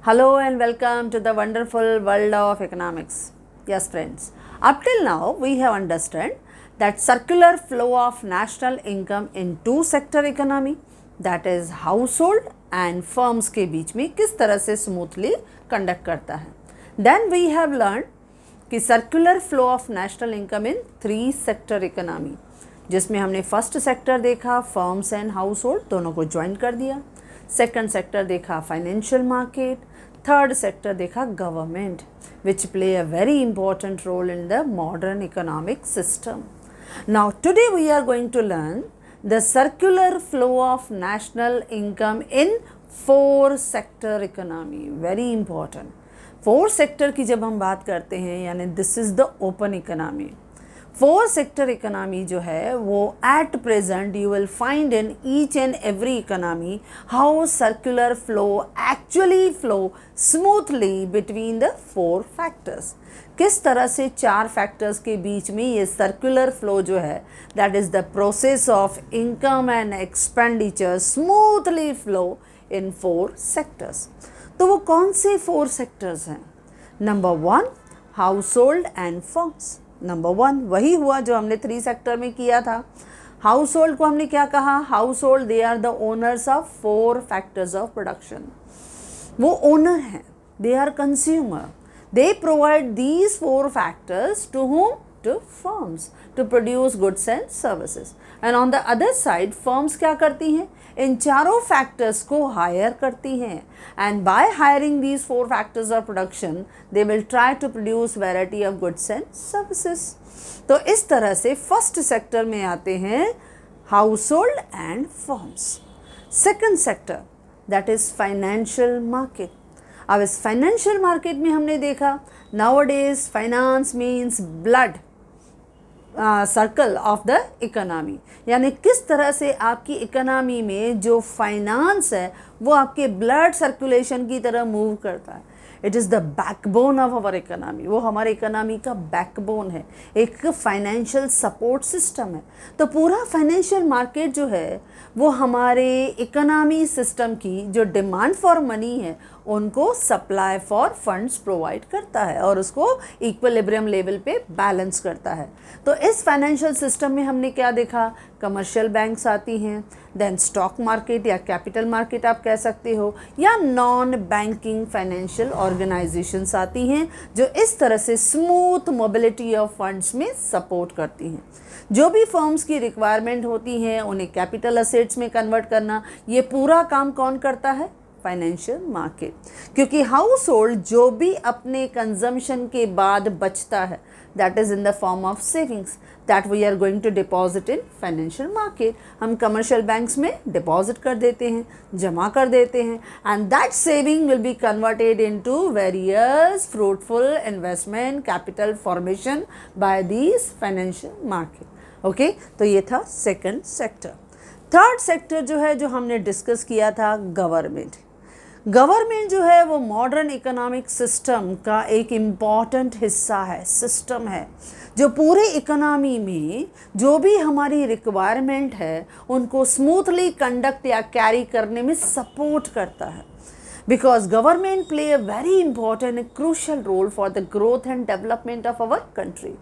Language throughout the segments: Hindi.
Hello and welcome to the wonderful world of economics. Yes friends, up till now we have understood that circular flow of national income in two sector economy, that is household and firms के बीच में किस तरह से smoothly conduct करता है. Then we have learned कि circular flow of national income in three sector economy, जिसमें हमने फर्स्ट सेक्टर देखा फर्म्स एंड हाउस होल्ड दोनों को ज्वाइन कर दिया, सेकंड सेक्टर देखा फाइनेंशियल मार्केट, थर्ड सेक्टर देखा government which play a very important role in the modern economic system. Now today we are going to learn the circular flow of national income in four sector economy. Very important. Four sector की जब हम बात करते हैं यानी this is the open economy. Four sector economy जो है वो at present you will find in each and every economy how circular flow actually flow smoothly between the four factors. किस तरह से चार फैक्टर्स के बीच में ये सर्कुलर फ्लो जो है that is the process of income and expenditure smoothly flow in four sectors. तो वो कौन से फोर सेक्टर्स हैं? Number one, house hold and firms. Number one वही हुआ जो हमने थ्री सेक्टर में किया था. हाउस होल्ड को हमने क्या कहा? Household they are the owners of four factors of production. वो ओनर हैं, they are consumer, they provide these four factors to whom? To firms to produce goods and services. And on the other side firms क्या करती हैं? इन चारों फैक्टर्स को हायर करती हैं and by hiring these four factors of production they will try to produce variety of goods and services. तो इस तरह से फर्स्ट सेक्टर में आते हैं house hold and firms. Second sector that is financial market. अब इस फाइनेंशियल मार्केट में हमने देखा nowadays finance means blood circle of the economy, यानी किस तरह से आपकी इकोनॉमी में जो फाइनेंस है वो आपके ब्लड सर्कुलेशन की तरह मूव करता है. It is the backbone of our economy. वो हमारे इकोनॉमी का बैकबोन है, एक फाइनेंशियल सपोर्ट सिस्टम है. तो पूरा फाइनेंशियल मार्केट जो है वो हमारे इकोनॉमी सिस्टम की जो डिमांड फॉर मनी है उनको सप्लाई फॉर फंड्स प्रोवाइड करता है और उसको इक्विलिब्रियम लेवल पे बैलेंस करता है. तो इस फाइनेंशियल सिस्टम में हमने क्या देखा? कमर्शियल बैंक्स आती हैं, देन स्टॉक मार्केट या कैपिटल मार्केट आप कह सकते हो, या नॉन बैंकिंग फाइनेंशियल ऑर्गेनाइजेशंस आती हैं जो इस तरह से स्मूथ मोबिलिटी ऑफ फंड्स में सपोर्ट करती हैं. जो भी फर्म्स की रिक्वायरमेंट होती हैं उन्हें कैपिटल असेट्स में कन्वर्ट करना, ये पूरा काम कौन करता है? Financial market. क्योंकि हाउस होल्ड जो भी अपने कंजम्पशन के बाद बचता है that is in the form of savings that we are going to deposit in financial market. हम कमर्शियल बैंक्स में डिपॉजिट कर देते हैं, जमा कर देते हैं, and that saving will be converted into various fruitful investment capital formation by these financial market. Okay, तो ये था सेकंड सेक्टर. थर्ड सेक्टर जो है जो हमने डिस्कस किया था गवर्नमेंट. गवर्नमेंट जो है वो मॉडर्न इकोनॉमिक सिस्टम का एक इम्पॉर्टेंट हिस्सा है, सिस्टम है, जो पूरे इकोनॉमी में जो भी हमारी रिक्वायरमेंट है उनको स्मूथली कंडक्ट या कैरी करने में सपोर्ट करता है. Because government play a very important and crucial role for the growth and development of our country.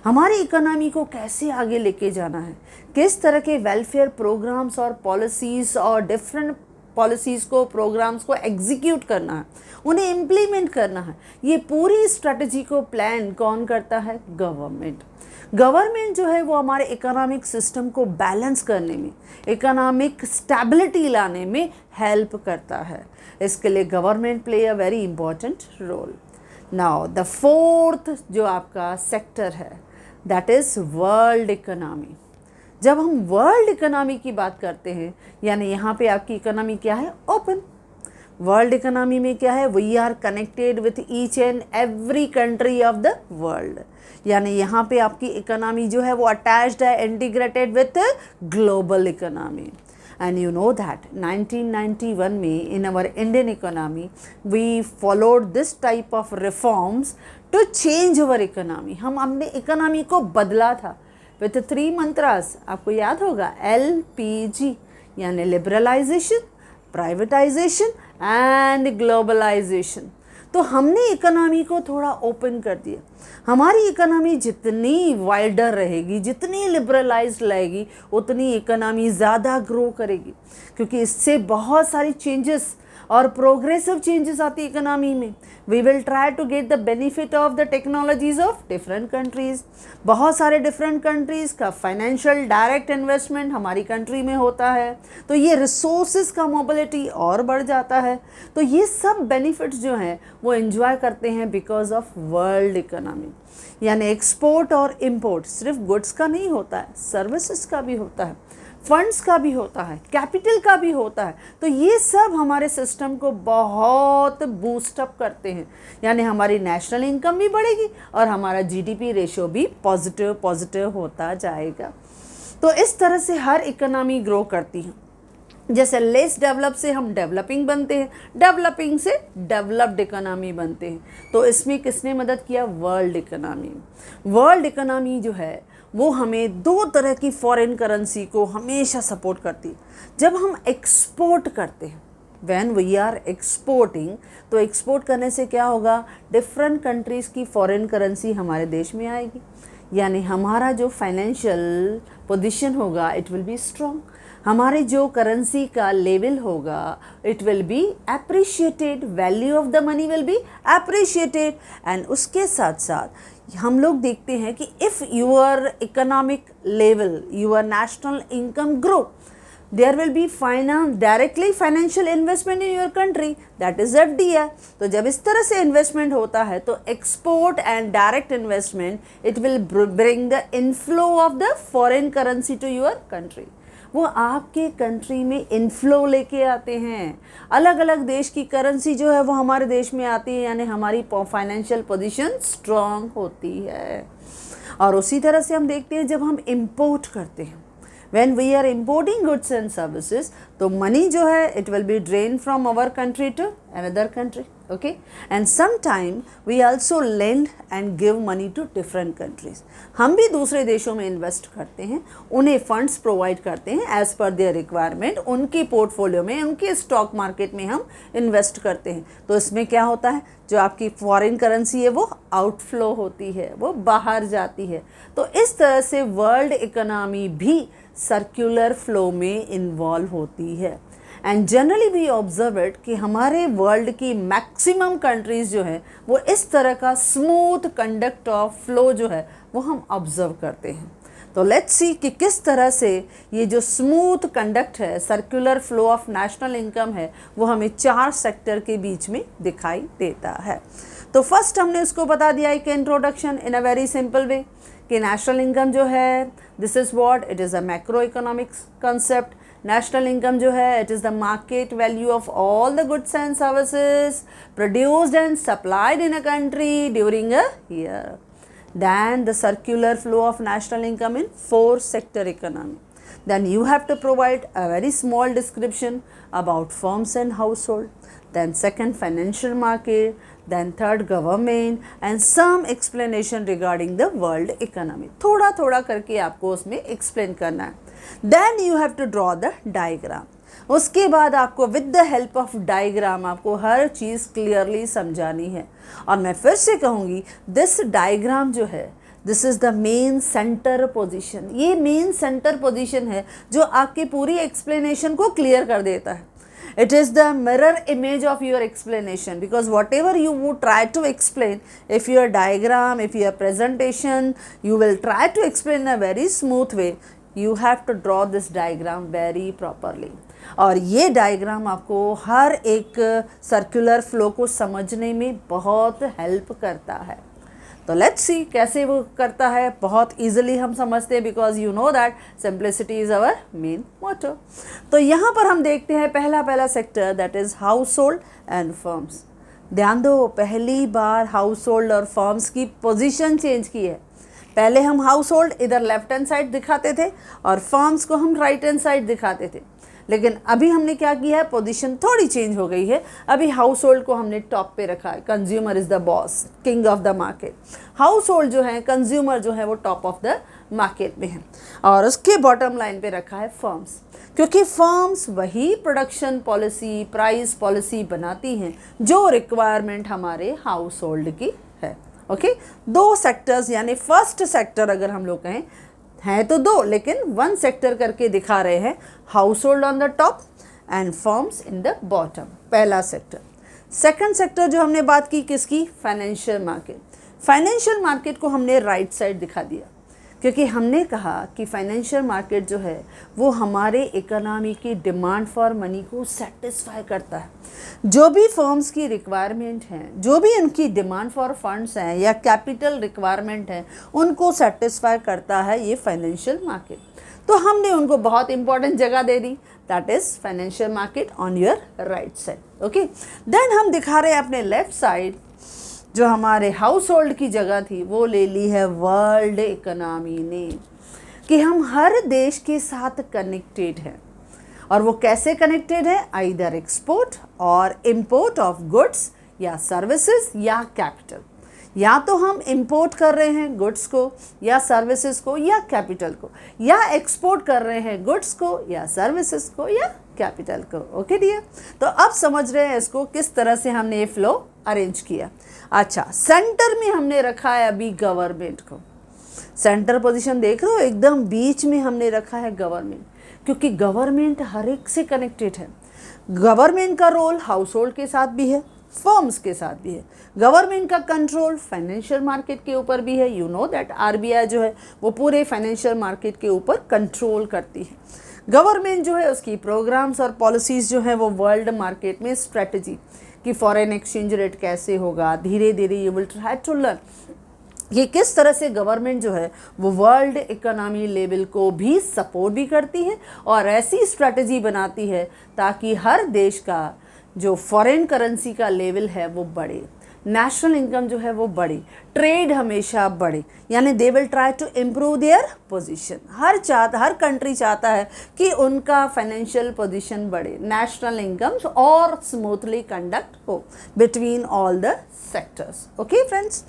हमारी इकोनॉमी को कैसे आगे लेके जाना है, किस तरह के वेलफेयर प्रोग्राम्स और पॉलिसीज़ और डिफरेंट पॉलिसीज़ को प्रोग्राम्स को एग्जीक्यूट करना है, उन्हें इम्प्लीमेंट करना है, ये पूरी स्ट्रेटजी को प्लान कौन करता है? गवर्नमेंट. गवर्नमेंट जो है वो हमारे इकोनॉमिक सिस्टम को बैलेंस करने में, इकोनॉमिक स्टेबिलिटी लाने में हेल्प करता है. इसके लिए government play a very important role. Now the fourth जो आपका सेक्टर है दैट इज़ वर्ल्ड इकोनॉमी. जब हम वर्ल्ड इकोनॉमी की बात करते हैं यानी यहाँ पे आपकी इकोनॉमी क्या है? ओपन. वर्ल्ड इकोनॉमी में क्या है? We are connected with each and every country of the world. यानी यहाँ पे आपकी इकोनॉमी जो है वो अटैच्ड है, integrated with global economy. And you know that 1991 में in our Indian economy we followed this type of reforms to change our economy. हम हमने इकोनॉमी को बदला था with 3 मंत्रास. आपको याद होगा LPG यानी लिबरलाइजेशन, प्राइवेटाइजेशन एंड ग्लोबलाइजेशन। तो हमने इकोनॉमी को थोड़ा ओपन कर दिया। हमारी इकोनॉमी जितनी वाइडर रहेगी, जितनी लिबरलाइज्ड रहेगी, उतनी इकोनॉमी ज़्यादा ग्रो करेगी, क्योंकि इससे बहुत सारी चेंजेस और प्रोग्रेसिव चेंजेस आती है इकोनॉमी में। We will try to get the benefit of the technologies of different countries. बहुत सारे डिफरेंट कंट्रीज़ का फाइनेंशियल डायरेक्ट इन्वेस्टमेंट हमारी कंट्री में होता है, तो ये रिसोर्सेज का मोबिलिटी और बढ़ जाता है। तो ये सब बेनिफिट्स जो हैं वो एंजॉय करते हैं बिकॉज ऑफ वर्ल्ड इकोनॉमी। यानी एक्सपोर्ट और इम्पोर्ट सिर्फ गुड्स का नहीं होता है, सर्विसेज का भी होता है, फंड्स का भी होता है, कैपिटल का भी होता है। तो ये सब हमारे सिस्टम को बहुत बूस्टअप करते हैं, यानी हमारी नेशनल इनकम भी बढ़ेगी और हमारा जीडीपी रेशियो भी पॉजिटिव होता जाएगा। तो इस तरह से हर इकोनॉमी ग्रो करती है। जैसे लेस डेवलप से हम डेवलपिंग बनते हैं, डेवलपिंग से डेवलप्ड इकोनॉमी बनते हैं। तो इसमें किसने मदद किया? World economy. वर्ल्ड इकोनॉमी जो है वो हमें दो तरह की फॉरेन करेंसी को हमेशा सपोर्ट करती है। जब हम एक्सपोर्ट करते हैं, व्हेन वी आर एक्सपोर्टिंग, तो एक्सपोर्ट करने से क्या होगा? डिफरेंट कंट्रीज़ की फॉरेन करेंसी हमारे देश में आएगी, यानी हमारा जो फाइनेंशियल पोजीशन होगा इट विल बी स्ट्रॉन्ग। हमारे जो करेंसी का लेवल होगा it will be appreciated, value of the money will be appreciated. And उसके साथ साथ हम लोग देखते हैं कि if your economic level, your national income grow, there will be directly financial investment in your country, that is FDI। तो जब इस तरह से इन्वेस्टमेंट होता है तो export and direct investment it will bring the inflow of the foreign currency to your country. वो आपके कंट्री में इनफ्लो लेके आते हैं। अलग अलग देश की करेंसी जो है वो हमारे देश में आती है, यानी हमारी फाइनेंशियल पोजीशन स्ट्रांग होती है। और उसी तरह से हम देखते हैं जब हम इंपोर्ट करते हैं, when we are importing goods and services, तो मनी जो है it will be drained from our country to another country, okay? And sometime we also lend and give money to different countries. हम भी दूसरे देशों में इन्वेस्ट करते हैं, उन्हें फंड्स प्रोवाइड करते हैं एज पर देयर रिक्वायरमेंट, उनकी पोर्टफोलियो में, उनके स्टॉक मार्केट में हम इन्वेस्ट करते हैं। तो इसमें क्या होता है? जो आपकी फॉरेन करेंसी है वो आउटफ्लो होती है, वो बाहर जाती है। तो इस तरह से वर्ल्ड इकोनॉमी भी सर्कुलर फ्लो में इन्वॉल्व होती है। And generally we observe it कि हमारे वर्ल्ड की मैक्सिमम कंट्रीज़ जो है वो इस तरह का स्मूथ कंडक्ट ऑफ फ्लो जो है वो हम ऑब्जर्व करते हैं। तो लेट्स सी कि किस तरह से ये जो स्मूथ कंडक्ट है, circular flow of national income है, वो हमें 4 सेक्टर के बीच में दिखाई देता है। तो फर्स्ट हमने उसको बता दिया एक introduction in a very simple way कि नेशनल इनकम जो है this is what, it is a macro economics concept. National income जो है it is the market value of all the goods and services produced and supplied in a country during a year. Then the circular flow of national income in 4 sector economy. Then you have to provide a very small description about firms and household. Then second, financial market. Then third, government, and some explanation regarding the world economy. थोड़ा थोड़ा करके आपको उसमें explain करना है। Then you have to draw the diagram. उसके बाद आपको with the help of diagram आपको हर चीज़ क्लियरली समझानी है। और मैं फिर से कहूँगी दिस डायग्राम जो है this is the main centre position. ये मेन सेंटर पोजीशन है जो आपकी पूरी एक्सप्लेनेशन को क्लियर कर देता है। It is the mirror image of your explanation, because whatever you would try to explain, if your diagram, if your presentation, you will try to explain in a very smooth way, you have to draw this diagram very properly. और ये डायग्राम आपको हर एक सर्कुलर फ्लो को समझने में बहुत हेल्प करता है। तो लेट्स सी कैसे वो करता है। बहुत इजीली हम समझते हैं because you know that simplicity is our main motto. तो यहाँ पर हम देखते हैं पहला sector that is household and firms. ध्यान दो, पहली बार हाउस होल्ड और फर्म्स की पोजीशन चेंज की है। पहले हम हाउस होल्ड इधर लेफ्ट हैंड साइड दिखाते थे और फर्म्स को हम राइट हैंड साइड दिखाते थे, लेकिन अभी हमने क्या किया है, पोजीशन थोड़ी चेंज हो गई है। अभी हाउस होल्ड को हमने टॉप पे रखा है। Consumer is the boss, king of the market. House hold जो है, कंज्यूमर जो है वो टॉप ऑफ द मार्केट में है, और उसके बॉटम लाइन पे रखा है फर्म्स, क्योंकि फर्म्स वही प्रोडक्शन पॉलिसी, प्राइस पॉलिसी बनाती हैं जो रिक्वायरमेंट हमारे हाउस होल्ड की है। ओके, दो सेक्टर्स, यानी फर्स्ट सेक्टर अगर हम लोग कहें, हैं तो दो लेकिन वन सेक्टर करके दिखा रहे हैं, house hold on the top and firms in the bottom, पहला सेक्टर। सेकंड सेक्टर जो हमने बात की किसकी, फाइनेंशियल मार्केट। फाइनेंशियल मार्केट को हमने राइट साइड दिखा दिया, क्योंकि हमने कहा कि फाइनेंशियल मार्केट जो है वो हमारे इकोनॉमी की डिमांड फॉर मनी को सेटिस्फाई करता है। जो भी फर्म्स की रिक्वायरमेंट हैं, जो भी उनकी डिमांड फॉर फंड्स हैं या कैपिटल रिक्वायरमेंट है, उनको सेटिस्फाई करता है ये फाइनेंशियल मार्केट। तो हमने उनको बहुत इंपॉर्टेंट जगह दे दी, that is financial market on your right side. Okay, then हम दिखा रहे हैं अपने लेफ्ट साइड जो हमारे हाउस होल्ड की जगह थी वो ले ली है वर्ल्ड इकोनॉमी ने, कि हम हर देश के साथ कनेक्टेड हैं। और वो कैसे कनेक्टेड है, आइदर एक्सपोर्ट और इंपोर्ट ऑफ गुड्स या सर्विसेज या कैपिटल। या तो हम इंपोर्ट कर रहे हैं गुड्स को या सर्विसेज को या कैपिटल को, या एक्सपोर्ट कर रहे हैं गुड्स को या सर्विसेज को या कैपिटल को। ओके डियर, तो अब समझ रहे हैं इसको किस तरह से हमने ये फ्लो अरेंज किया। अच्छा, सेंटर में हमने रखा है अभी गवर्नमेंट को। सेंटर पोजीशन देख रहे हो, एकदम बीच में हमने रखा है गवर्नमेंट, क्योंकि गवर्नमेंट हर एक से कनेक्टेड है। गवर्नमेंट का रोल हाउस होल्ड के साथ भी है, फर्म्स के साथ भी है। गवर्नमेंट का कंट्रोल फाइनेंशियल मार्केट के ऊपर भी है। यू नो दैट आरबीआई जो है वो पूरे फाइनेंशियल मार्केट के ऊपर कंट्रोल करती है। गवर्नमेंट जो है उसकी प्रोग्राम्स और पॉलिसीज़ जो है वो वर्ल्ड मार्केट में स्ट्रेटजी कि फॉरेन एक्सचेंज रेट कैसे होगा, धीरे धीरे you will try to learn ये किस तरह से गवर्नमेंट जो है वो वर्ल्ड इकोनॉमी लेवल को भी सपोर्ट भी करती है और ऐसी स्ट्रेटजी बनाती है ताकि हर देश का जो फॉरेन करेंसी का लेवल है वो बढ़े, नेशनल इनकम जो है वो बढ़े, ट्रेड हमेशा बढ़े, यानी they will try to improve their position. हर कंट्री चाहता है कि उनका फाइनेंशियल पोजीशन बढ़े, नेशनल इनकम और स्मूथली कंडक्ट हो between all the sectors. Okay friends,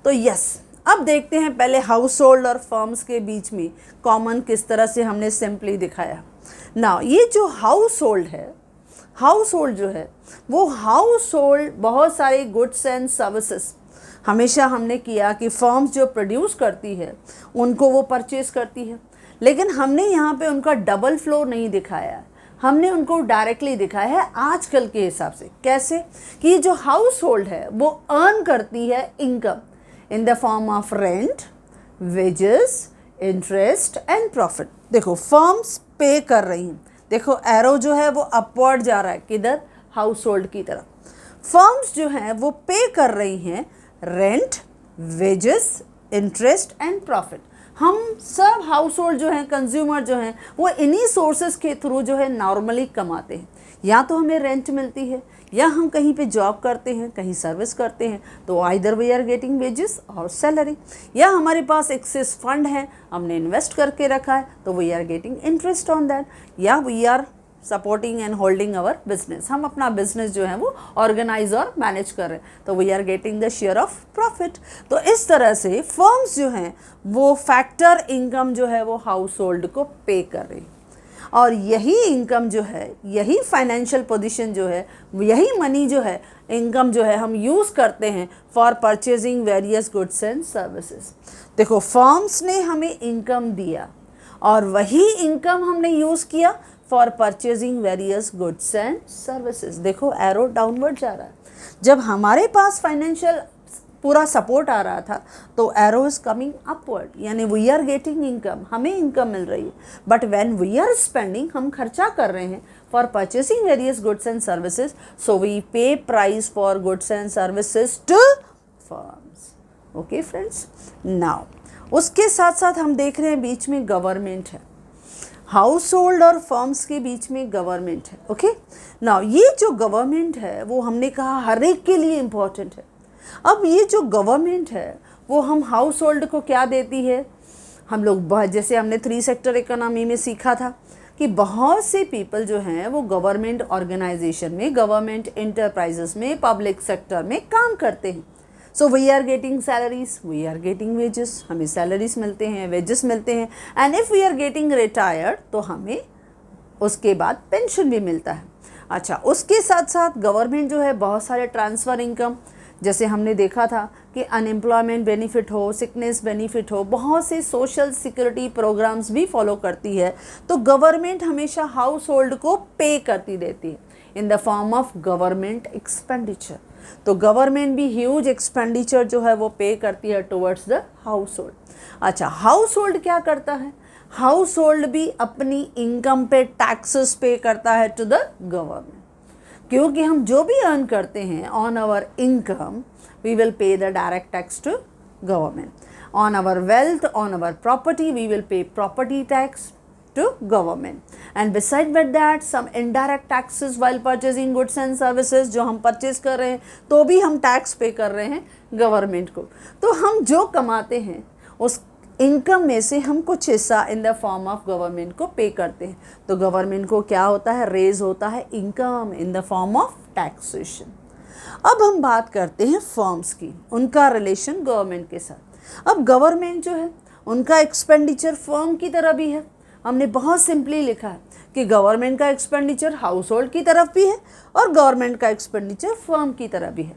तो यस, अब देखते हैं पहले हाउस होल्ड और फर्म्स के बीच में कॉमन किस तरह से हमने सिंपली दिखाया। नाउ ये जो हाउस होल्ड है, हाउस होल्ड जो है वो हाउस होल्ड बहुत सारे गुड्स एंड सर्विसेज हमेशा हमने किया कि फर्म्स जो प्रोड्यूस करती है उनको वो परचेज करती है, लेकिन हमने यहाँ पे उनका डबल फ्लो नहीं दिखाया, हमने उनको डायरेक्टली दिखाया है आजकल के हिसाब से। कैसे कि जो हाउस होल्ड है वो अर्न करती है income in the form of rent, wages, interest and profit. देखो फर्म्स पे कर रही हैं, देखो एरो जो है वो अपवर्ड जा रहा है, किधर, हाउस होल्ड की तरफ। फर्म्स जो हैं वो पे कर रही हैं rent, wages, interest and profit. हम सब हाउस होल्ड जो हैं, कंज्यूमर जो हैं, वो इन्हीं सोर्सेज के थ्रू जो है नॉर्मली कमाते हैं। या तो हमें रेंट मिलती है, या हम कहीं पे जॉब करते हैं, कहीं सर्विस करते हैं, तो either we are getting wages और सैलरी, या हमारे पास एक्सेस फंड है, हमने इन्वेस्ट करके रखा है, तो we are getting interest on that, या we are supporting and holding our business, हम अपना बिजनेस जो है वो ऑर्गेनाइज और मैनेज कर रहे हैं, तो we are getting the share of profit. तो इस तरह से फर्म्स जो हैं वो फैक्टर इनकम जो है वो हाउस होल्ड को पे कर रही है, और यही इनकम जो है, यही फाइनेंशियल पोजीशन जो है, यही मनी जो है, इनकम जो है हम यूज़ करते हैं for purchasing various goods and services. देखो फर्म्स ने हमें इनकम दिया और वही इनकम हमने यूज़ किया for purchasing various goods and services. देखो एरो डाउनवर्ड जा रहा है। जब हमारे पास फाइनेंशियल पूरा सपोर्ट आ रहा था तो एरो इज कमिंग अपवर्ड, यानी वी आर गेटिंग इनकम, हमें इनकम मिल रही है। But when we are spending, हम खर्चा कर रहे हैं for purchasing various goods and services, so we pay price for goods and services to firms. Okay friends, now उसके साथ साथ हम देख रहे हैं बीच में गवर्नमेंट है, हाउस होल्ड और फर्म्स के बीच में गवर्नमेंट है। ओके, नाउ ये जो गवर्नमेंट है वो हमने कहा हर एक के लिए इम्पॉर्टेंट है। अब ये जो गवर्नमेंट है वो हम हाउस होल्ड को क्या देती है, हम लोग जैसे हमने 3 सेक्टर इकोनॉमी में सीखा था कि बहुत से पीपल जो हैं वो गवर्नमेंट ऑर्गेनाइजेशन में, गवर्नमेंट इंटरप्राइजेस में, पब्लिक सेक्टर में काम करते हैं। So we are getting salaries, we are getting wages, हमें सैलरीज मिलते हैं, वेजेस मिलते हैं, and if we are getting retired तो हमें उसके बाद पेंशन भी मिलता है। अच्छा, उसके साथ साथ गवर्नमेंट जो है बहुत सारे ट्रांसफ़र इनकम, जैसे हमने देखा था कि अनएम्प्लॉयमेंट बेनिफिट हो, सिकनेस बेनिफिट हो, बहुत से सोशल सिक्योरिटी प्रोग्राम्स भी फॉलो करती है। तो गवर्नमेंट हमेशा हाउस होल्ड को पे करती देती है इन the form of government expenditure. तो गवर्नमेंट भी ह्यूज एक्सपेंडिचर जो है वो पे करती है टुवर्ड्स द हाउस होल्ड। अच्छा, हाउस होल्ड क्या करता है? हाउस होल्ड भी अपनी इनकम पे टैक्सेस पे करता है टू द गवर्नमेंट, क्योंकि हम जो भी अर्न करते हैं on our income we will pay the direct tax to government, on our wealth, on our property we will pay property tax to government, and beside with that some indirect taxes while purchasing goods and services, जो हम परचेज कर रहे हैं तो भी हम टैक्स पे कर रहे हैं गवर्नमेंट को। तो हम जो कमाते हैं उस इनकम में से हम कुछ हिस्सा इन द फॉर्म ऑफ गवर्नमेंट को पे करते हैं। तो गवर्नमेंट को क्या होता है? रेज होता है income in the form of taxation. अब हम बात करते हैं फर्म्स की, उनका रिलेशन गवर्नमेंट के साथ। अब गवर्नमेंट जो है उनका एक्सपेंडिचर फर्म की तरह भी है। हमने बहुत सिंपली लिखा है कि गवर्नमेंट का एक्सपेंडिचर हाउस होल्ड की तरफ भी है और गवर्नमेंट का एक्सपेंडिचर फर्म की तरफ भी है।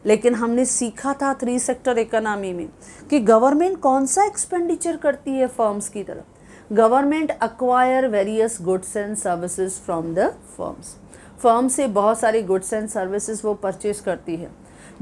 लेकिन हमने सीखा था 3 सेक्टर इकोनॉमी में कि गवर्नमेंट कौन सा एक्सपेंडिचर करती है फर्म्स की तरफ। Government acquire various goods and services from the firms. Firm से बहुत सारी गुड्स एंड सर्विसेज वो परचेज करती है,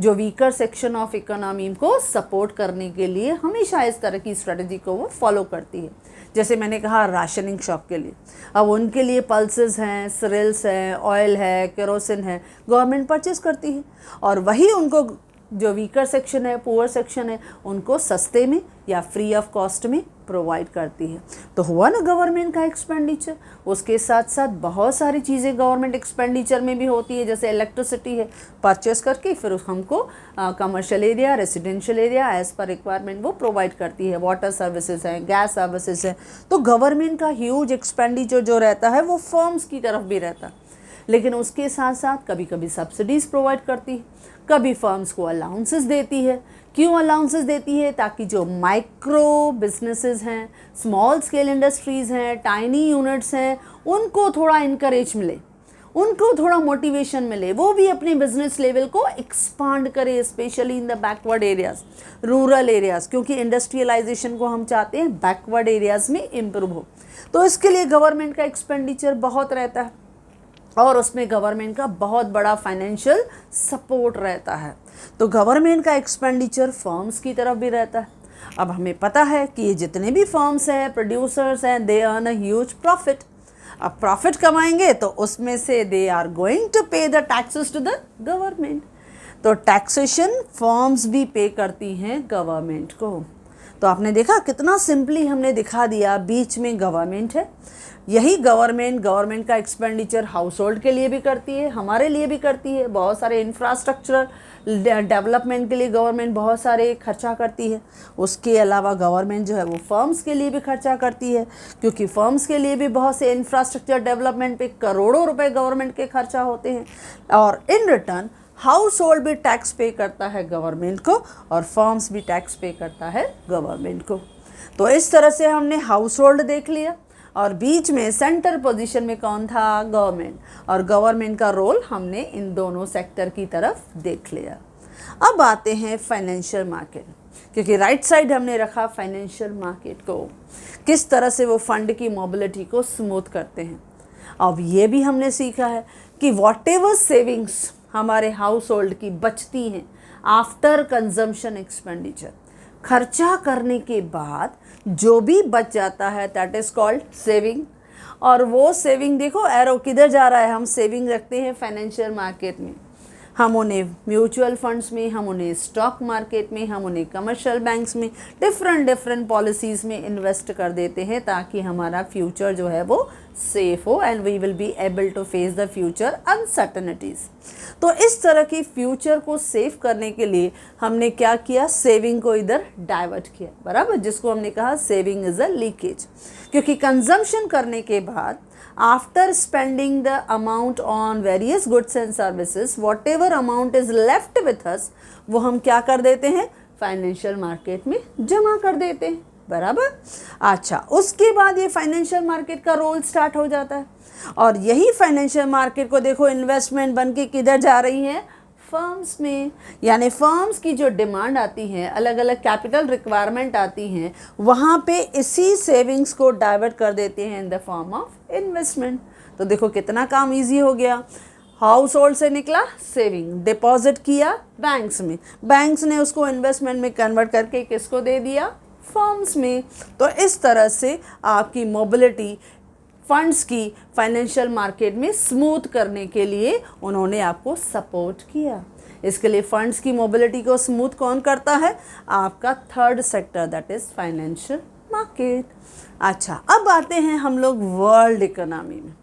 जो वीकर सेक्शन ऑफ इकोनॉमी को सपोर्ट करने के लिए हमेशा इस तरह की स्ट्रेटजी को वो फॉलो करती है। जैसे मैंने कहा राशनिंग शॉप के लिए, अब उनके लिए पल्सेस हैं, सिरिल्स हैं, ऑयल है, केरोसिन है, गवर्नमेंट परचेज करती है, और वही उनको जो वीकर सेक्शन है, पुअर सेक्शन है, उनको सस्ते में या फ्री ऑफ कॉस्ट में प्रोवाइड करती है। तो हुआ ना गवर्नमेंट का एक्सपेंडिचर। उसके साथ साथ बहुत सारी चीज़ें गवर्नमेंट एक्सपेंडिचर में भी होती है, जैसे इलेक्ट्रिसिटी है, परचेस करके फिर हमको commercial area, residential area as per requirement वो प्रोवाइड करती है। वाटर सर्विसेज हैं, गैस सर्विसेज हैं। तो गवर्नमेंट का ह्यूज एक्सपेंडिचर जो रहता है वो फर्म्स की तरफ भी रहता है, लेकिन उसके साथ साथ कभी कभी सब्सिडीज़ प्रोवाइड करती है, कभी फर्म्स को अलाउंसेस देती है। क्यों अलाउंसेस देती है? ताकि जो माइक्रो बिजनेसेस हैं, स्मॉल स्केल इंडस्ट्रीज़ हैं, टाइनी यूनिट्स हैं, उनको थोड़ा इनकरेज मिले, उनको थोड़ा मोटिवेशन मिले, वो भी अपने बिजनेस लेवल को एक्सपांड करे, specially in the backward areas, rural areas, क्योंकि इंडस्ट्रियलाइजेशन को हम चाहते हैं बैकवर्ड एरियाज़ में इम्प्रूव हो। तो इसके लिए गवर्नमेंट का एक्सपेंडिचर बहुत रहता है और उसमें गवर्नमेंट का बहुत बड़ा फाइनेंशियल सपोर्ट रहता है। तो गवर्नमेंट का एक्सपेंडिचर फर्म्स की तरफ भी रहता है। अब हमें पता है कि ये जितने भी फर्म्स हैं, प्रोड्यूसर्स हैं, they earn a huge profit. अब प्रॉफिट कमाएंगे तो उसमें से they are going to pay the taxes to the government. तो टैक्सेशन फर्म्स भी पे करती हैं गवर्नमेंट को। तो आपने देखा कितना सिंपली हमने दिखा दिया, बीच में गवर्नमेंट है, यही गवर्नमेंट का एक्सपेंडिचर हाउस होल्ड के लिए भी करती है, हमारे लिए भी करती है। बहुत सारे इंफ्रास्ट्रक्चरल डेवलपमेंट के लिए गवर्नमेंट बहुत सारे खर्चा करती है। उसके अलावा गवर्नमेंट जो है वो फर्म्स के लिए भी खर्चा करती है, क्योंकि फर्म्स के लिए भी बहुत से इंफ्रास्ट्रक्चर डेवलपमेंट पे करोड़ों रुपए गवर्नमेंट के खर्चा होते हैं। और इन रिटर्न हाउस होल्ड भी टैक्स पे करता है गवर्नमेंट को और फर्म्स भी टैक्स पे करता है गवर्नमेंट को। तो इस तरह से हमने हाउस होल्ड देख लिया और बीच में सेंटर पोजीशन में कौन था? गवर्नमेंट। और गवर्नमेंट का रोल हमने इन दोनों सेक्टर की तरफ देख लिया। अब आते हैं फाइनेंशियल मार्केट, क्योंकि राइट साइड हमने रखा फाइनेंशियल मार्केट को, किस तरह से वो फंड की मोबिलिटी को स्मूथ करते हैं। अब ये भी हमने सीखा है कि वॉटेवर सेविंग्स हमारे हाउस होल्ड की बचती हैं आफ्टर कंजम्पशन एक्सपेंडिचर, खर्चा करने के बाद जो भी बच जाता है दैट इज़ कॉल्ड सेविंग। और वो सेविंग देखो एरो किधर जा रहा है, हम सेविंग रखते हैं फाइनेंशियल मार्केट में, हम उन्हें म्यूचुअल फंड्स में, हम उन्हें स्टॉक मार्केट में, हम उन्हें कमर्शियल बैंक्स में, डिफरेंट पॉलिसीज़ में इन्वेस्ट कर देते हैं ताकि हमारा फ्यूचर जो है वो सेफ हो and we will be able to face the future uncertainties. तो इस तरह की फ्यूचर को सेव करने के लिए हमने क्या किया, सेविंग को इधर डाइवर्ट किया, बराबर, जिसको हमने कहा सेविंग इज़ अ लीकेज। क्योंकि कंजम्पशन करने के बाद after spending the amount on various goods and services what ever amount is left with us, वो हम क्या कर देते हैं, फाइनेंशियल मार्केट में जमा कर देते हैं, बराबर। अच्छा, उसके बाद ये फाइनेंशियल मार्केट का रोल स्टार्ट हो जाता है और यही फाइनेंशियल मार्केट को देखो इन्वेस्टमेंट बन के किधर जा रही है, फर्म्स में। यानी फर्म्स की जो डिमांड आती है, अलग अलग कैपिटल रिक्वायरमेंट आती हैं, वहाँ पे इसी सेविंग्स को डाइवर्ट कर देते हैं इन द फॉर्म ऑफ इन्वेस्टमेंट। तो देखो कितना काम इजी हो गया। हाउस होल्ड से निकला सेविंग, डिपॉजिट किया बैंक्स में, बैंक्स ने उसको इन्वेस्टमेंट में कन्वर्ट करके किसको दे दिया, फर्म्स में। तो इस तरह से आपकी मोबिलिटी फंड्स की फाइनेंशियल मार्केट में स्मूथ करने के लिए उन्होंने आपको सपोर्ट किया। इसके लिए फंड्स की मोबिलिटी को स्मूथ कौन करता है, आपका third sector, that is financial market. अच्छा, अब आते हैं हम लोग वर्ल्ड इकोनॉमी में।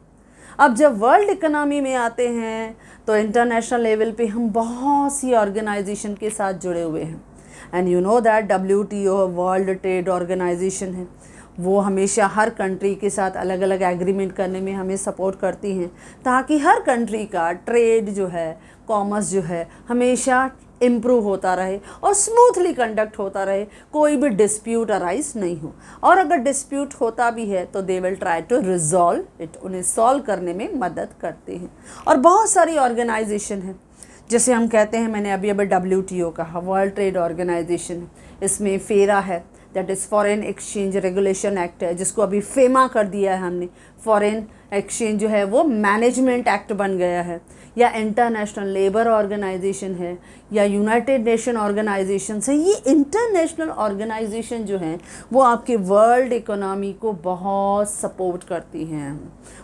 अब जब वर्ल्ड इकोनॉमी में आते हैं तो इंटरनेशनल लेवल पे हम बहुत सी ऑर्गेनाइजेशन के साथ जुड़े हुए हैं and you know that WTO world trade organisation है, वो हमेशा हर कंट्री के साथ अलग अलग एग्रीमेंट करने में हमें सपोर्ट करती हैं ताकि हर कंट्री का ट्रेड जो है, कॉमर्स जो है, हमेशा इम्प्रूव होता रहे और स्मूथली कंडक्ट होता रहे, कोई भी डिस्प्यूट अराइज नहीं हो। और अगर डिस्प्यूट होता भी है तो they will try to resolve it, उन्हें सॉल्व करने में मदद करते हैं। और बहुत सारी ऑर्गेनाइजेशन है, जैसे हम कहते हैं, मैंने अभी WTO कहा, वर्ल्ड ट्रेड ऑर्गेनाइजेशन, इसमें फेरा है, that is foreign exchange regulation act है, जिसको अभी फेमा कर दिया है हमने, फॉरेन एक्सचेंज जो है वो मैनेजमेंट एक्ट बन गया है। या इंटरनेशनल लेबर ऑर्गेनाइजेशन है, या यूनाइटेड नेशन ऑर्गेनाइजेशन है। ये इंटरनेशनल ऑर्गेनाइजेशन जो हैं वो आपके वर्ल्ड इकोनॉमी को बहुत सपोर्ट करती हैं,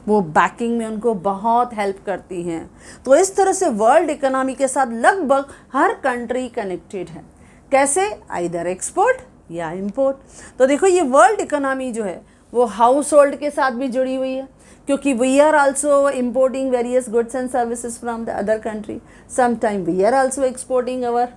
वो बैकिंग में उनको बहुत हेल्प करती हैं। तो इस तरह से वर्ल्ड इकोनॉमी के साथ लगभग हर कंट्री कनेक्टेड है। कैसे, आइदर एक्सपोर्ट या इंपोर्ट। तो देखो ये वर्ल्ड इकोनॉमी जो है वो हाउस होल्ड के साथ भी जुड़ी हुई है, क्योंकि we are also importing various goods and services from the other country, sometime we are also exporting our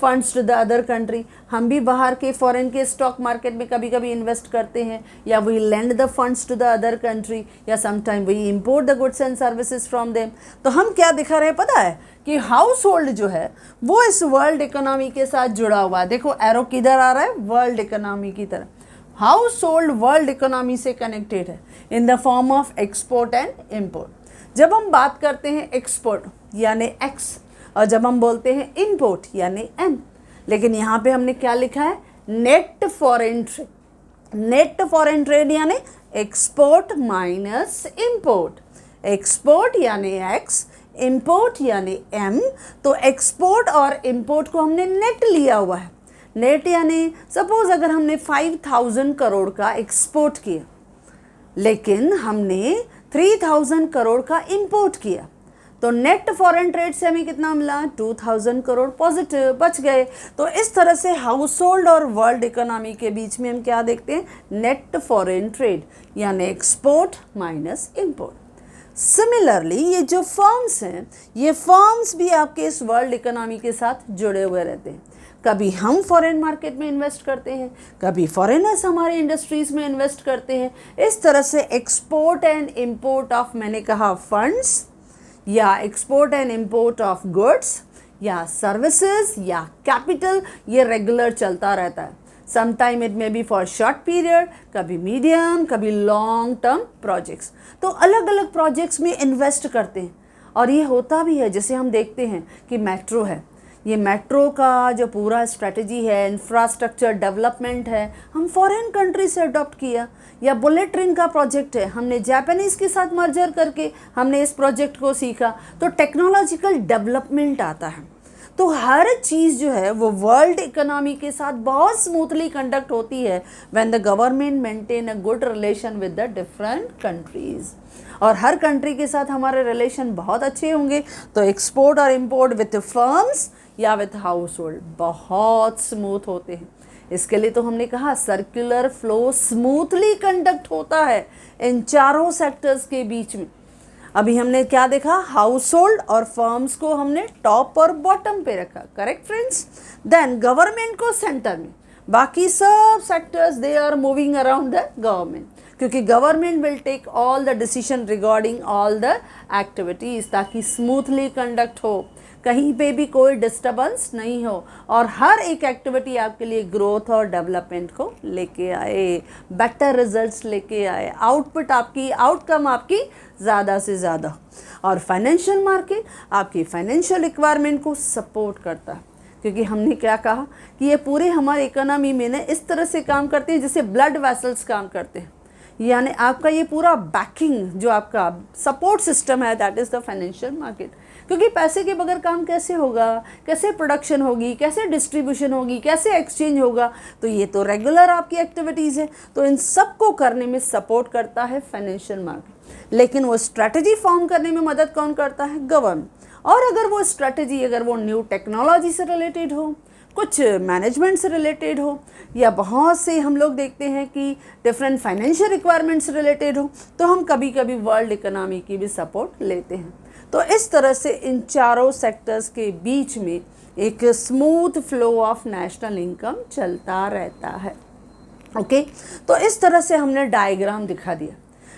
funds to the other country. हम भी बाहर के फॉरेन के स्टॉक मार्केट में कभी कभी इन्वेस्ट करते हैं, या we lend the funds to the other country, या sometime we import the goods and services from them. तो हम क्या दिखा रहे हैं पता है, कि हाउस होल्ड जो है वो इस वर्ल्ड इकोनॉमी के साथ जुड़ा हुआ है। देखो एरो किधर आ रहा है, वर्ल्ड इकोनॉमी की तरफ। हाउस होल्ड वर्ल्ड इकोनॉमी से कनेक्टेड है इन the form of export and import. जब हम बात करते हैं एक्सपोर्ट यानी एक्स, और जब हम बोलते हैं इम्पोर्ट यानी एम, लेकिन यहाँ पे हमने क्या लिखा है, net foreign trade. Net foreign trade यानी एक्सपोर्ट माइनस इम्पोर्ट। एक्सपोर्ट यानी एक्स, इम्पोर्ट यानी एम। तो एक्सपोर्ट और इम्पोर्ट को हमने नेट लिया हुआ है। नेट यानी सपोज अगर हमने 5000 करोड़ का एक्सपोर्ट किया, लेकिन हमने 3000 करोड़ का इंपोर्ट किया, तो नेट फॉरेन ट्रेड से हमें कितना मिला, 2000 करोड़ पॉजिटिव बच गए। तो इस तरह से हाउस होल्ड और वर्ल्ड इकोनॉमी के बीच में हम क्या देखते हैं, नेट फॉरेन ट्रेड यानी एक्सपोर्ट माइनस इंपोर्ट। सिमिलरली ये जो फर्म्स हैं, ये फर्म्स भी आपके इस वर्ल्ड इकोनॉमी के साथ जुड़े हुए रहते हैं। कभी हम फॉरेन मार्केट में इन्वेस्ट करते हैं, कभी फॉरेनर्स हमारे इंडस्ट्रीज़ में इन्वेस्ट करते हैं। इस तरह से एक्सपोर्ट एंड इंपोर्ट ऑफ, मैंने कहा फंड्स, या export and import of goods या सर्विसेज या कैपिटल, ये रेगुलर चलता रहता है। Sometime it may be for short period, कभी मीडियम, कभी लॉन्ग टर्म प्रोजेक्ट्स। तो अलग अलग प्रोजेक्ट्स में इन्वेस्ट करते हैं। और ये होता भी है, जैसे हम देखते हैं कि मेट्रो है, ये मेट्रो का जो पूरा स्ट्रेटजी है, इंफ्रास्ट्रक्चर डेवलपमेंट है, हम फॉरेन कंट्री से अडॉप्ट किया। या बुलेट ट्रेन का प्रोजेक्ट है, हमने जापानीज़ के साथ मर्जर करके हमने इस प्रोजेक्ट को सीखा। तो टेक्नोलॉजिकल डेवलपमेंट आता है। तो हर चीज़ जो है वो वर्ल्ड इकोनॉमी के साथ बहुत स्मूथली कंडक्ट होती है when the government maintain a good relation with the different countries. और हर कंट्री के साथ हमारे रिलेशन बहुत अच्छे होंगे तो एक्सपोर्ट और इंपोर्ट विथ फर्म्स या विथ हाउस होल्ड बहुत स्मूथ होते हैं। इसके लिए तो हमने कहा सर्कुलर फ्लो स्मूथली कंडक्ट होता है इन चारों सेक्टर्स के बीच में। अभी हमने क्या देखा, हाउस होल्ड और फर्म्स को हमने टॉप और बॉटम पे रखा, करेक्ट फ्रेंड्स। देन गवर्नमेंट को सेंटर में, बाकी सब sectors they are moving around the government, क्योंकि government will take all the decision regarding all the activities, ताकि स्मूथली कंडक्ट हो, कहीं पे भी कोई डिस्टर्बेंस नहीं हो और हर एक एक्टिविटी आपके लिए ग्रोथ और डेवलपमेंट को लेके आए, बेटर रिजल्ट्स लेके आए, आउटकम आपकी ज़्यादा से ज़्यादा। और फाइनेंशियल मार्केट आपकी फाइनेंशियल रिक्वायरमेंट को सपोर्ट करता है, क्योंकि हमने क्या कहा कि ये पूरे हमारे इकोनॉमी में ना इस तरह से काम करते हैं जैसे ब्लड वेसल्स काम करते हैं, यानी आपका ये पूरा बैकिंग जो आपका सपोर्ट सिस्टम है, that is the financial market. क्योंकि पैसे के बगैर काम कैसे होगा, कैसे प्रोडक्शन होगी, कैसे डिस्ट्रीब्यूशन होगी, कैसे एक्सचेंज होगा, तो ये तो रेगुलर आपकी एक्टिविटीज़ है, तो इन सब को करने में सपोर्ट करता है फाइनेंशियल मार्केट। लेकिन वो स्ट्रैटेजी फॉर्म करने में मदद कौन करता है, गवर्नमेंट। और अगर वो स्ट्रैटेजी अगर वो न्यू टेक्नोलॉजी से रिलेटेड हो, कुछ मैनेजमेंट से रिलेटेड हो, या बहुत से हम लोग देखते हैं कि डिफरेंट फाइनेंशियल रिक्वायरमेंट से रिलेटेड हो, तो हम कभी कभी वर्ल्ड इकोनॉमी की भी सपोर्ट लेते हैं। तो इस तरह से इन चारों सेक्टर्स के बीच में एक smooth flow of national income चलता रहता है। ओके, तो इस तरह से हमने डायग्राम दिखा दिया।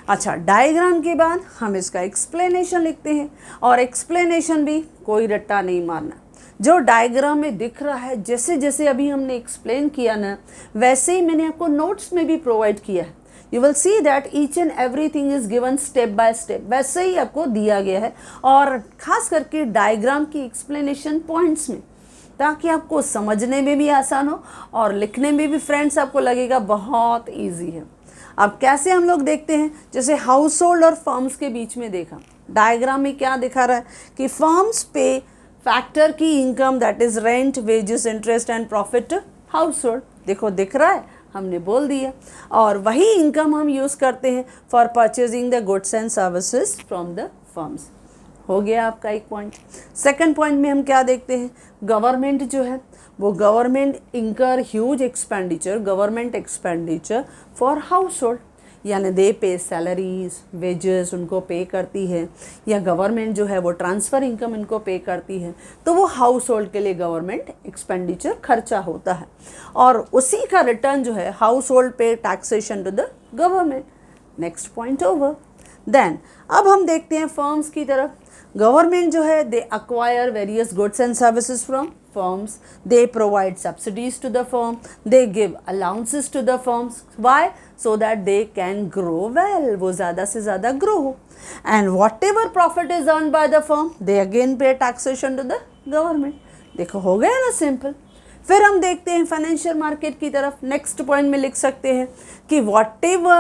अच्छा, डायग्राम के बाद हम इसका एक्सप्लेनेशन लिखते हैं, और एक्सप्लेनेशन भी कोई रट्टा नहीं मारना, जो डायग्राम में दिख रहा है जैसे जैसे अभी हमने एक्सप्लेन किया ना, वैसे ही मैंने आपको नोट्स में भी प्रोवाइड किया है। You will see that each and everything is given step by step, वैसे ही आपको दिया गया है, और खास करके डायग्राम की एक्सप्लेनेशन पॉइंट्स में, ताकि आपको समझने में भी आसान हो और लिखने में भी फ्रेंड्स आपको लगेगा बहुत ईजी है। अब कैसे हम लोग देखते हैं, जैसे हाउस होल्ड और फर्म्स के बीच में देखा, डायग्राम में क्या दिखा रहा है कि फर्म्स पे फैक्टर की income, that is rent, wages, interest and profit house hold, देखो दिख रहा है, हमने बोल दिया। और वही इनकम हम यूज़ करते हैं for purchasing the goods and services from the firms. हो गया आपका एक पॉइंट। सेकंड पॉइंट में हम क्या देखते हैं, गवर्नमेंट जो है वो गवर्नमेंट इंकर huge expenditure, government expenditure for house hold, यानी दे पे सैलरीज, वेजेस उनको पे करती है, या गवर्नमेंट जो है वो ट्रांसफ़र इनकम इनको पे करती है, तो वो हाउस होल्ड के लिए गवर्नमेंट एक्सपेंडिचर खर्चा होता है, और उसी का रिटर्न जो है household pay taxation to the government. Next point over. Then अब हम देखते हैं फर्म्स की तरफ। गवर्नमेंट जो है they acquire various goods and services from firms, they provide subsidies to the firm, they give allowances to the firms, why? So that they can grow well, वो ज़्यादा से ज़्यादा grow हो, and whatever profit is earned by the firm, they again pay taxation to the government। देखो हो गया ना सिंपल। फिर हम देखते हैं फाइनेंशियल मार्केट की तरफ। नेक्स्ट पॉइंट में लिख सकते हैं कि whatever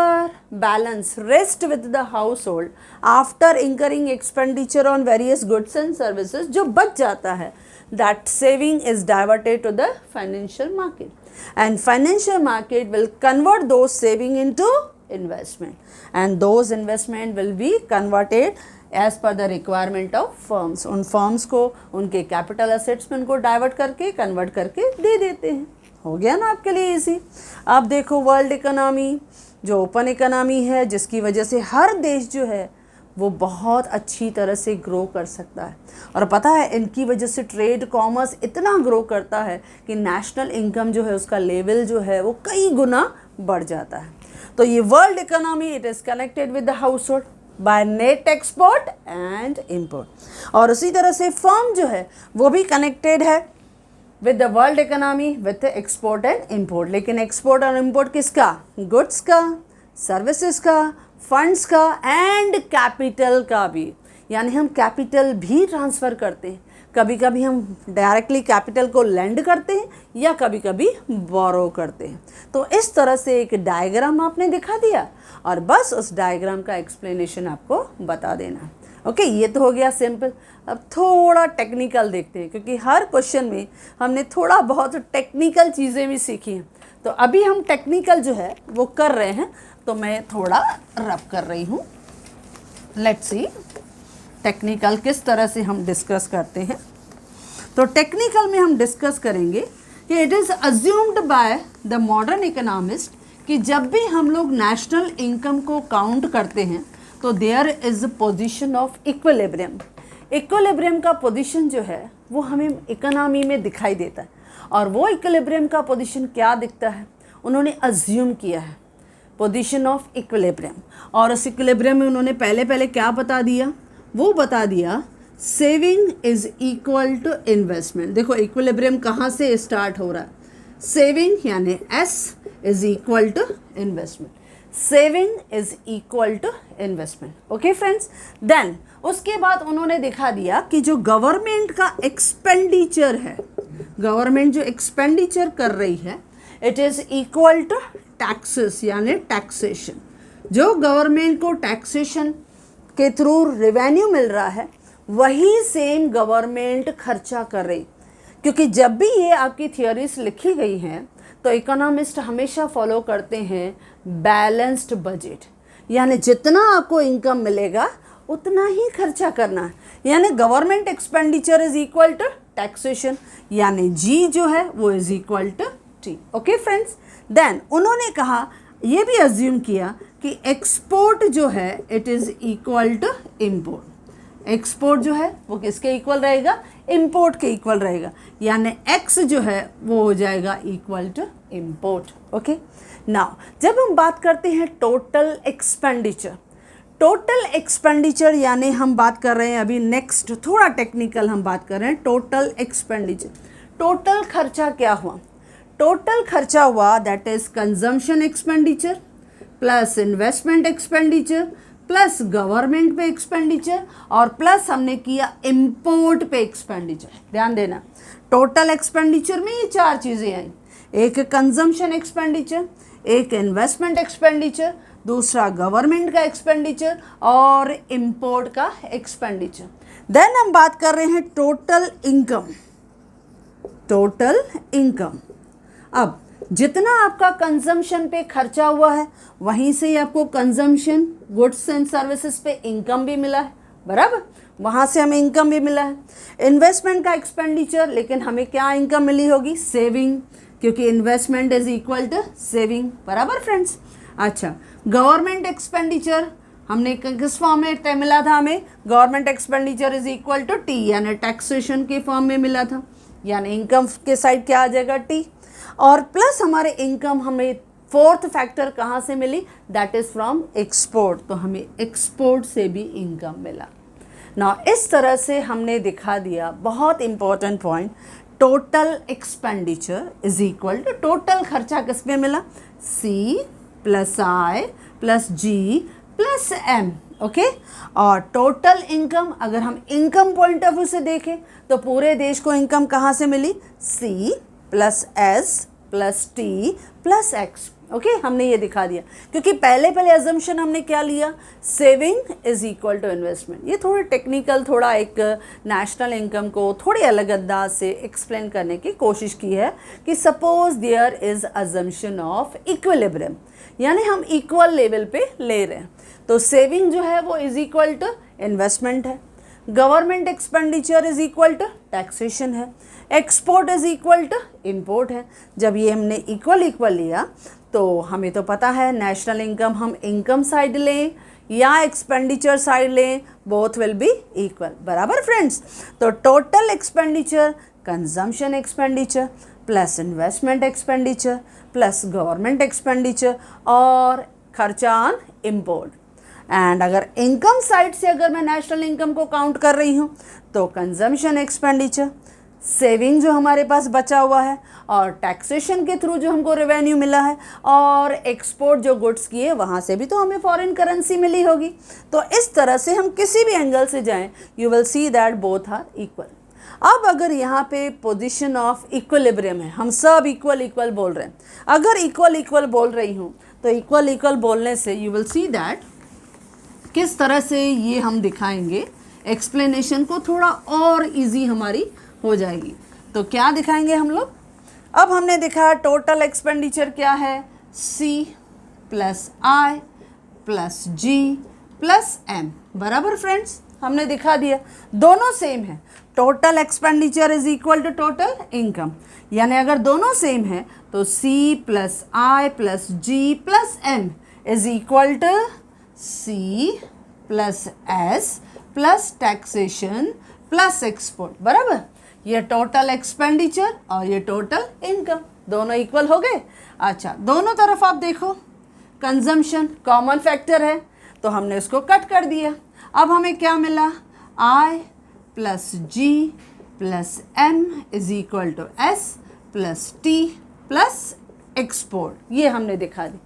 balance rest with the household after incurring expenditure on various goods and services, जो बच जाता है, that saving is diverted to the financial market, and financial market will convert those saving into investment, and those investment will be converted as per the requirement of firms। उन firms को उनके capital assets में उनको divert करके convert करके दे देते हैं। हो गया ना आपके लिए इजी। अब देखो वर्ल्ड इकोनॉमी जो ओपन इकोनॉमी है, जिसकी वजह से हर देश जो है वो बहुत अच्छी तरह से ग्रो कर सकता है, और पता है इनकी वजह से ट्रेड कॉमर्स इतना ग्रो करता है कि नेशनल इनकम जो है उसका लेवल जो है वो कई गुना बढ़ जाता है। तो ये world economy it is connected with the house hold by net export and import, और उसी तरह से फर्म जो है वो भी कनेक्टेड है with the world economy with export and import. लेकिन एक्सपोर्ट और इम्पोर्ट किसका, गुड्स का, सर्विसेज का, फंड्स का एंड कैपिटल का भी, यानी हम कैपिटल भी ट्रांसफ़र करते हैं। कभी कभी हम डायरेक्टली कैपिटल को लेंड करते हैं या कभी कभी बोरो करते हैं। तो इस तरह से एक डायग्राम आपने दिखा दिया और बस उस डायग्राम का एक्सप्लेनेशन आपको बता देना। ओके, ये तो हो गया सिंपल। अब थोड़ा टेक्निकल देखते हैं, क्योंकि हर क्वेश्चन में हमने थोड़ा बहुत टेक्निकल चीज़ें भी सीखी हैं। तो अभी हम टेक्निकल जो है वो कर रहे हैं, तो मैं थोड़ा रब कर रही हूँ। लेट्स सी टेक्निकल किस तरह से हम डिस्कस करते हैं। तो टेक्निकल में हम डिस्कस करेंगे कि it is assumed by the modern economist कि जब भी हम लोग नेशनल इनकम को काउंट करते हैं तो there is position of equilibrium. Equilibrium का पोजीशन जो है वो हमें इकोनॉमी में दिखाई देता है, और वो इक्विलिब्रियम का पोजीशन क्या दिखता है, उन्होंने अज्यूम किया है पोजीशन ऑफ इक्विलिब्रियम। और उस इक्विलिब्रियम में उन्होंने पहले क्या बता दिया, वो बता दिया saving is equal to investment. देखो इक्विलिब्रियम कहाँ से स्टार्ट हो रहा है, सेविंग यानी S is equal to investment, saving is equal to investment. Okay friends, then उसके बाद उन्होंने दिखा दिया कि जो गवर्नमेंट का एक्सपेंडिचर है, गवर्नमेंट जो एक्सपेंडिचर कर रही है, it is equal to taxes यानी टैक्सेशन। जो गवर्नमेंट को टैक्सेशन के थ्रू रेवेन्यू मिल रहा है वही सेम गवर्नमेंट खर्चा कर रही। क्योंकि जब भी ये आपकी थियोरीज लिखी गई हैं तो इकोनॉमिस्ट हमेशा फॉलो करते हैं बैलेंस्ड बजट, यानी जितना आपको इनकम मिलेगा उतना ही खर्चा करना है, यानी government expenditure is equal to taxation, यानी जी जो है वो is equal to T. Okay friends, then उन्होंने कहा, ये भी अज्यूम किया कि एक्सपोर्ट जो है it is equal to import. Export जो है वो किसके इक्वल रहेगा, इम्पोर्ट के इक्वल रहेगा, यानी एक्स जो है वो हो जाएगा equal to import. Okay, now जब हम बात करते हैं टोटल एक्सपेंडिचर, टोटल एक्सपेंडिचर यानी हम बात कर रहे हैं अभी नेक्स्ट थोड़ा टेक्निकल हम बात कर रहे हैं टोटल एक्सपेंडिचर। टोटल खर्चा क्या हुआ, टोटल खर्चा हुआ that is consumption expenditure plus investment expenditure plus government पे एक्सपेंडिचर और प्लस हमने किया इम्पोर्ट पे एक्सपेंडिचर। ध्यान देना, टोटल एक्सपेंडिचर में ये चार चीज़ें आई, एक कंजम्पशन एक्सपेंडिचर, एक इन्वेस्टमेंट एक्सपेंडिचर, दूसरा गवर्नमेंट का एक्सपेंडिचर और इम्पोर्ट का एक्सपेंडिचर। देन हम बात कर रहे हैं टोटल इनकम। टोटल इनकम, अब जितना आपका कंजम्पशन पे खर्चा हुआ है वहीं से ही आपको कंजम्पशन गुड्स एंड सर्विसेज पे इनकम भी मिला है, बराबर, वहाँ से हमें इनकम भी मिला है। इन्वेस्टमेंट का एक्सपेंडिचर, लेकिन हमें क्या इनकम मिली होगी, सेविंग, क्योंकि investment is equal to saving, बराबर फ्रेंड्स। अच्छा, गवर्नमेंट एक्सपेंडिचर हमने किस फॉर्म में तय मिला था, हमें government expenditure is equal to T, यानी टैक्सेशन के फॉर्म में मिला था, यानी इनकम के साइड क्या आ जाएगा, टी। और प्लस हमारे इनकम हमें फोर्थ फैक्टर कहाँ से मिली, दैट इज़ फ्रॉम एक्सपोर्ट, तो हमें एक्सपोर्ट से भी इनकम मिला ना। इस तरह से हमने दिखा दिया, बहुत important point, total expenditure is equal to total खर्चा किस में मिला, C plus I plus G plus M. Okay, और टोटल इनकम, अगर हम इनकम पॉइंट ऑफ व्यू से देखें तो पूरे देश को इनकम कहाँ से मिली, C plus S plus T plus X. Okay, हमने ये दिखा दिया, क्योंकि पहले अजम्पशन हमने क्या लिया, saving is equal to investment. ये थोड़ा टेक्निकल, थोड़ा एक नेशनल इनकम को थोड़ी अलग अंदाज से एक्सप्लेन करने की कोशिश की है कि suppose there is assumption of equilibrium, यानी हम इक्वल लेवल पे ले रहे हैं, तो सेविंग जो है वो इज इक्वल टू इन्वेस्टमेंट है, government expenditure is equal to taxation है, export is equal to import है। जब ये हमने इक्वल लिया तो हमें तो पता है नेशनल इनकम हम इनकम साइड लें या एक्सपेंडिचर साइड लें, बोथ विल बी इक्वल, बराबर फ्रेंड्स। तो total expenditure consumption expenditure plus investment expenditure plus government expenditure और खर्चा ऑन इम्पोर्ट। एंड अगर इनकम साइड से अगर मैं नेशनल इनकम को काउंट कर रही हूँ तो कंजम्पशन एक्सपेंडिचर, सेविंग जो हमारे पास बचा हुआ है और टैक्सेशन के थ्रू जो हमको रेवेन्यू मिला है और एक्सपोर्ट जो गुड्स किए वहाँ से भी तो हमें फॉरेन करेंसी मिली होगी। तो इस तरह से हम किसी भी एंगल से जाएं you will see that both are equal. अब अगर यहाँ पे पोजीशन ऑफ इक्विलिब्रियम है, हम सब इक्वल बोल रहे हैं, अगर इक्वल बोल रही हूँ तो इक्वल बोलने से यू विल सी दैट किस तरह से ये हम दिखाएंगे, एक्सप्लेनेशन को थोड़ा और इजी हमारी हो जाएगी। तो क्या दिखाएंगे हम लोग, अब हमने दिखाया टोटल एक्सपेंडिचर क्या है, C plus I plus G plus M, बराबर फ्रेंड्स, हमने दिखा दिया, दोनों सेम है। Total expenditure is equal to total income, यानी अगर दोनों सेम है तो C plus I plus G plus M is equal to C plus S plus taxation plus export, बराबर। ये टोटल एक्सपेंडिचर और ये टोटल इनकम दोनों इक्वल हो गए। अच्छा, दोनों तरफ आप देखो, कंजम्पशन कॉमन फैक्टर है तो हमने उसको कट कर दिया। अब हमें क्या मिला, I plus G plus M is equal to S plus T plus export, ये हमने दिखा दी।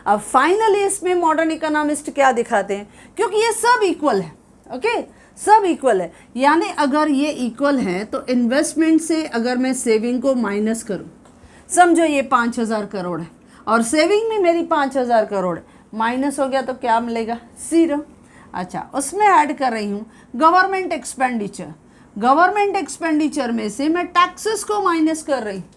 अब फाइनली इसमें मॉडर्न इकोनॉमिस्ट क्या दिखाते हैं, क्योंकि ये सब इक्वल है, ओके, सब इक्वल है, यानी अगर ये इक्वल है तो इन्वेस्टमेंट से अगर मैं सेविंग को माइनस करूं, समझो ये 5,000 करोड़ है और सेविंग में मेरी 5,000 करोड़ है, माइनस हो गया तो क्या मिलेगा, 0। अच्छा, उसमें ऐड कर रही हूँ गवर्नमेंट एक्सपेंडिचर, गवर्नमेंट एक्सपेंडिचर में से मैं टैक्सेस को माइनस कर रही हूँ,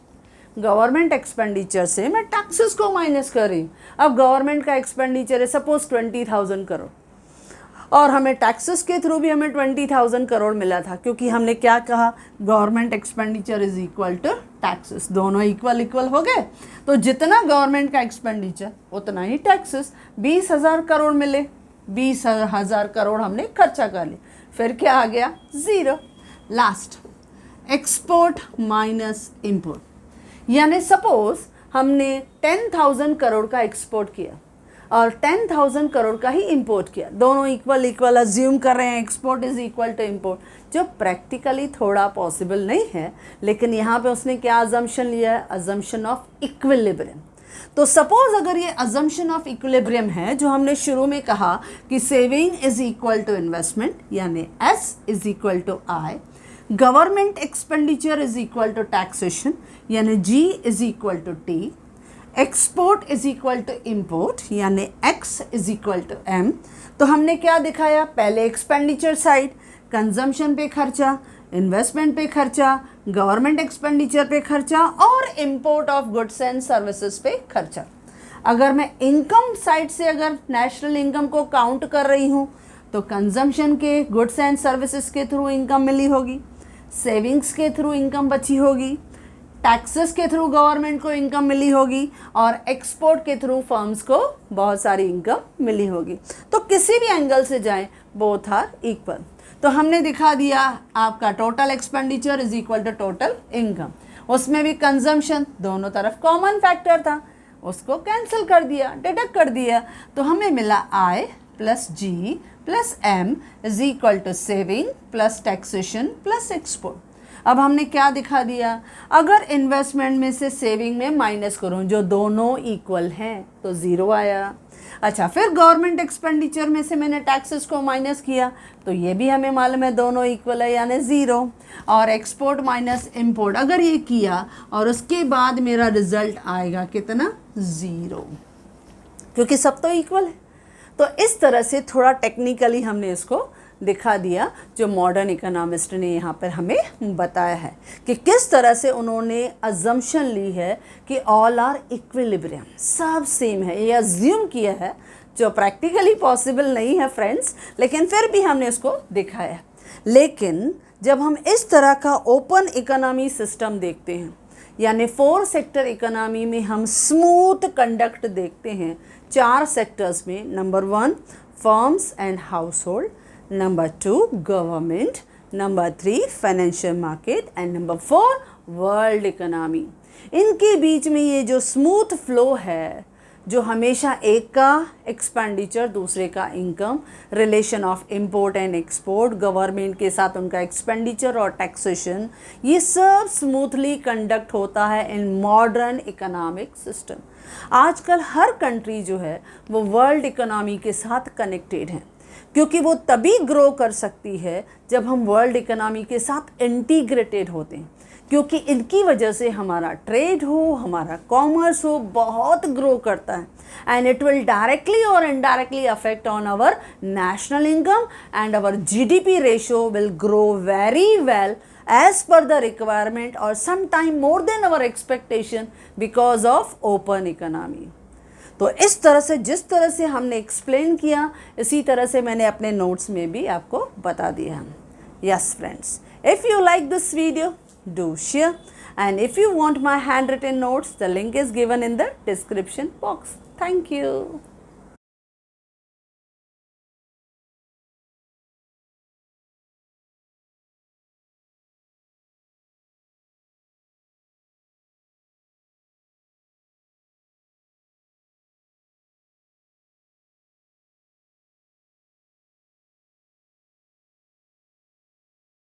गवर्नमेंट एक्सपेंडिचर से मैं टैक्सेस को माइनस कर रही हूँ। अब गवर्नमेंट का एक्सपेंडिचर है सपोज 20,000 करोड़ और हमें टैक्सेस के थ्रू भी हमें 20,000 करोड़ मिला था, क्योंकि हमने क्या कहा, government expenditure is equal to taxes, दोनों इक्वल इक्वल हो गए। तो जितना गवर्नमेंट का एक्सपेंडिचर उतना ही टैक्सेस, 20,000 करोड़ मिले, 20,000 करोड़ हमने खर्चा कर लिया, फिर क्या आ गया, 0। लास्ट, एक्सपोर्ट माइनस इम्पोर्ट, यानी सपोज हमने 10,000 करोड़ का एक्सपोर्ट किया और 10,000 करोड़ का ही इंपोर्ट किया, दोनों इक्वल इक्वल अज्यूम कर रहे हैं, export is equal to import, जो प्रैक्टिकली थोड़ा पॉसिबल नहीं है, लेकिन यहाँ पे उसने क्या अजम्पशन लिया है, अजम्पशन ऑफ इक्विलिब्रियम। तो सपोज अगर ये अजम्पशन ऑफ इक्विलिब्रियम है, जो हमने शुरू में कहा कि saving is equal to investment, यानी S is equal to I, government expenditure is equal to taxation, यानी G is equal to T, export is equal to import, यानी X is equal to M। तो हमने क्या दिखाया, पहले एक्सपेंडिचर साइड, कंजम्पशन पे खर्चा, इन्वेस्टमेंट पे खर्चा, गवर्नमेंट एक्सपेंडिचर पे खर्चा और import of goods and services पे खर्चा। अगर मैं इनकम साइड से अगर नेशनल इनकम को काउंट कर रही हूँ तो कंजम्पशन के, गुड्स एंड सर्विसेज के थ्रू इनकम मिली होगी, सेविंग्स के थ्रू इनकम बची होगी, टैक्सेस के थ्रू गवर्नमेंट को इनकम मिली होगी और एक्सपोर्ट के थ्रू फर्म्स को बहुत सारी इनकम मिली होगी। तो किसी भी एंगल से जाएं, बोथ आर इक्वल। तो हमने दिखा दिया आपका total expenditure is equal to total income, उसमें भी कंजम्पशन दोनों तरफ कॉमन फैक्टर था, उसको कैंसिल कर दिया, डिडक्ट कर दिया, तो हमें मिला I plus G plus M is equal to saving plus taxation plus export. अब हमने क्या दिखा दिया, अगर इन्वेस्टमेंट में से सेविंग में माइनस करूं, जो दोनों इक्वल हैं, तो 0 आया। अच्छा, फिर गवर्नमेंट एक्सपेंडिचर में से मैंने टैक्सेस को माइनस किया, तो ये भी हमें मालूम है दोनों इक्वल है, यानी 0। और एक्सपोर्ट माइनस इंपोर्ट अगर ये किया और उसके बाद मेरा रिजल्ट आएगा कितना, 0, क्योंकि सब तो इक्वल है। तो इस तरह से थोड़ा टेक्निकली हमने इसको दिखा दिया, जो मॉडर्न इकोनॉमिस्ट ने यहाँ पर हमें बताया है कि किस तरह से उन्होंने अजम्पशन ली है कि ऑल आर इक्विलिब्रियम, सब सेम है, ये अज्यूम किया है, जो प्रैक्टिकली पॉसिबल नहीं है फ्रेंड्स, लेकिन फिर भी हमने इसको दिखाया। लेकिन जब हम इस तरह का ओपन इकोनॉमी सिस्टम देखते हैं, यानी 4 सेक्टर इकोनॉमी में हम स्मूथ कंडक्ट देखते हैं 4 सेक्टर्स में, number 1 firms and house hold, number 2 government, number 3 financial market and number 4 world economy. इनके बीच में ये जो स्मूथ फ्लो है, जो हमेशा एक का एक्सपेंडिचर दूसरे का income, relation of import and export, government के साथ उनका एक्सपेंडिचर और टैक्सेशन, ये सब स्मूथली कंडक्ट होता है इन मॉडर्न इकोनॉमिक सिस्टम। आजकल हर कंट्री जो है वो वर्ल्ड इकोनॉमी के साथ कनेक्टेड है, क्योंकि वो तभी ग्रो कर सकती है जब हम वर्ल्ड इकोनॉमी के साथ इंटीग्रेटेड होते हैं, क्योंकि इनकी वजह से हमारा ट्रेड हो, हमारा कॉमर्स हो, बहुत ग्रो करता है, एंड इट विल डायरेक्टली और indirectly affect on our national income and our GDP ratio will grow very well as per the requirement or sometime more than our expectation because of open economy। तो इस तरह से, जिस तरह से हमने एक्सप्लेन किया, इसी तरह से मैंने अपने नोट्स में भी आपको बता दिया। Yes friends, If you like this video, do share, and if you want my handwritten notes, the link is given in the description box. Thank you.